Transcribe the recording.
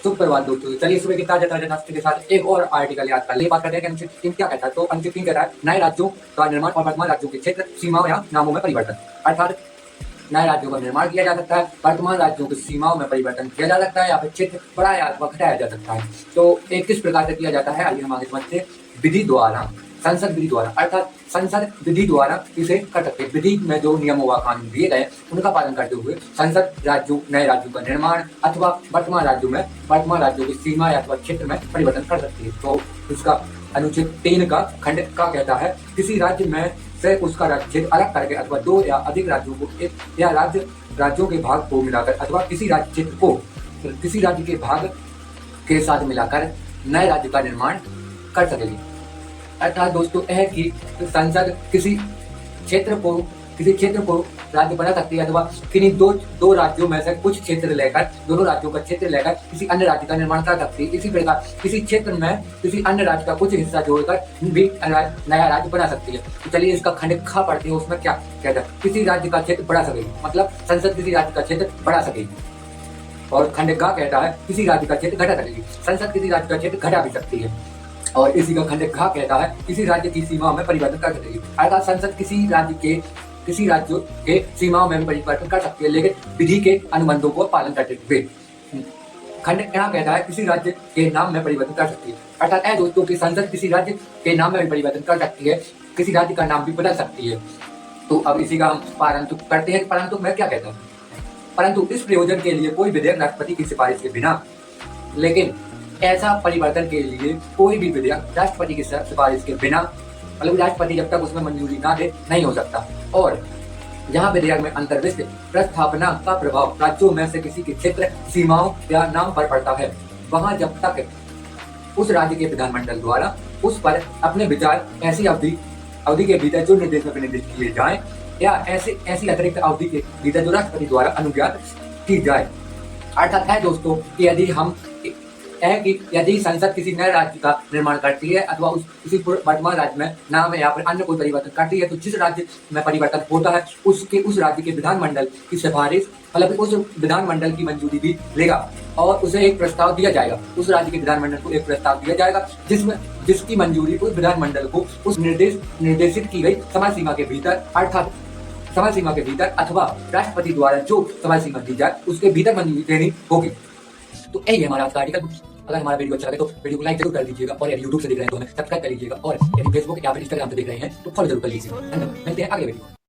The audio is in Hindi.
सुप्रभात दोस्तों, चलिए सुबह के ताजा ताजा नाश्ते के साथ एक और आर्टिकल याद कर ले। बात करते हैं कि अनुच्छेद 3 क्या कहता है। तो अनुच्छेद 3 कहता है नए राज्यों का निर्माण और वर्तमान राज्यों के क्षेत्र, सीमाओं या नामों में परिवर्तन। अर्थात नए राज्यों का निर्माण किया जा सकता है, वर्तमान राज्यों की सीमाओं में परिवर्तन किया जा सकता है या फिर क्षेत्र बढ़ाया अथवा घटाया जा सकता है। तो एक किस प्रकार से किया जाता है, आइए हम आगे समझते हैं। विधि द्वारा, संसद विधि द्वारा, अर्थात संसद विधि द्वारा इसे कर सकते हैं। विधि में जो नियम व कानून दिए गए उनका पालन करते हुए संसद नए राज्यों का निर्माण अथवा वर्तमान राज्यों की सीमा अथवा क्षेत्र में परिवर्तन कर सकती है। तो इसका अनुच्छेद 3 का खंड का कहता है किसी राज्य में से उसका राज्य अलग करके अथवा दो या अधिक राज्यों को एक या राज्यों के भाग को मिलाकर अथवा किसी राज्य क्षेत्र को किसी राज्य के भाग के साथ मिलाकर नए राज्य का निर्माण कर सकेगी। अर्थात दोस्तों यह है कि संसद किसी क्षेत्र को राज्य बना सकती है अथवा किन्हीं दो राज्यों में से कुछ क्षेत्र लेकर, दोनों राज्यों का क्षेत्र लेकर किसी अन्य राज्य का निर्माण कर सकती है। इसी प्रकार किसी क्षेत्र में किसी अन्य राज्य का कुछ हिस्सा जोड़कर भी नया राज्य बना सकती है। तो चलिए इसका खंड ख पढ़ते हैं, उसमें क्या कहता है। किसी राज्य का क्षेत्र बढ़ा सकेगी, मतलब संसद किसी राज्य का क्षेत्र बढ़ा सकेगी। और खंड ग कहता है किसी राज्य का क्षेत्र घटा सकेगी, संसद किसी राज्य का क्षेत्र घटा भी सकती है। और इसी का खंड घ कहता है किसी राज्य की सीमाओं में परिवर्तन कर सकेगी, अर्थात संसद किसी राज्य के सीमाओं में परिवर्तन कर सकती है, लेकिन विधि के अनुबंधों को पालन करते हुए। खंड यहाँ कहता है किसी राज्य के नाम में परिवर्तन कर सकती है, अर्थात है दोस्तों की संसद किसी राज्य के नाम में भी परिवर्तन कर सकती है, किसी राज्य का नाम भी बदल सकती है। तो अब इसी का हम परंतु करते हैं। परंतु मैं क्या कहता हूँ, परंतु इस प्रयोजन के लिए कोई विधेयक राष्ट्रपति की सिफारिश के बिना, लेकिन ऐसा परिवर्तन के लिए कोई भी विधेयक राष्ट्रपति की सिफारिश के बिना, मतलब राष्ट्रपति जब तक उसमें मंजूरी ना दे नहीं हो सकता। और जहां विधेयक में अंतर्विष्ट प्रस्थापना का प्रभाव राज्यों में से किसी के क्षेत्र, सीमाओं या नाम पर पड़ता है, वहां जब तक उस राज्य के विधानमंडल द्वारा उस पर अपने विचार ऐसी अवधि के भीतर जो निर्देश में निर्दिष्ट किए जाए या ऐसी अतिरिक्त अवधि के भीतर जो राष्ट्रपति द्वारा अनुज्ञात की जाए। अर्थात है दोस्तों कि यदि संसद किसी नए राज्य का निर्माण करती है अथवा किसी वर्तमान राज्य में नाम या फिर अन्य कोई परिवर्तन करती है, तो जिस राज्य में परिवर्तन होता है उस राज्य के विधानमंडल की सिफारिश, मतलब उस विधानमंडल की मंजूरी भी लेगा और उसे एक प्रस्ताव दिया जाएगा। उस राज्य के विधानमंडल को एक प्रस्ताव दिया जाएगा जिसकी मंजूरी उस विधानमंडल को उस निर्देशित की गई समय सीमा के भीतर, अर्थात समय सीमा के भीतर अथवा राष्ट्रपति द्वारा जो समय सीमा दी जाए उसके भीतर मंजूरी देनी होगी। तो यही है हमारा आज का आर्टिकल। अगर हमारा वीडियो अच्छा लगे तो वीडियो को लाइक जरूर कर दीजिएगा, और यदि यूट्यूब से देख रहे हैं तो हमें सब्सक्राइब कर लीजिएगा, और यदि फेसबुक या फिर इंस्टाग्राम से देख रहे हैं तो फॉलो जरूर कर लीजिएगा। धन्यवाद, मिलते हैं आगे वीडियो।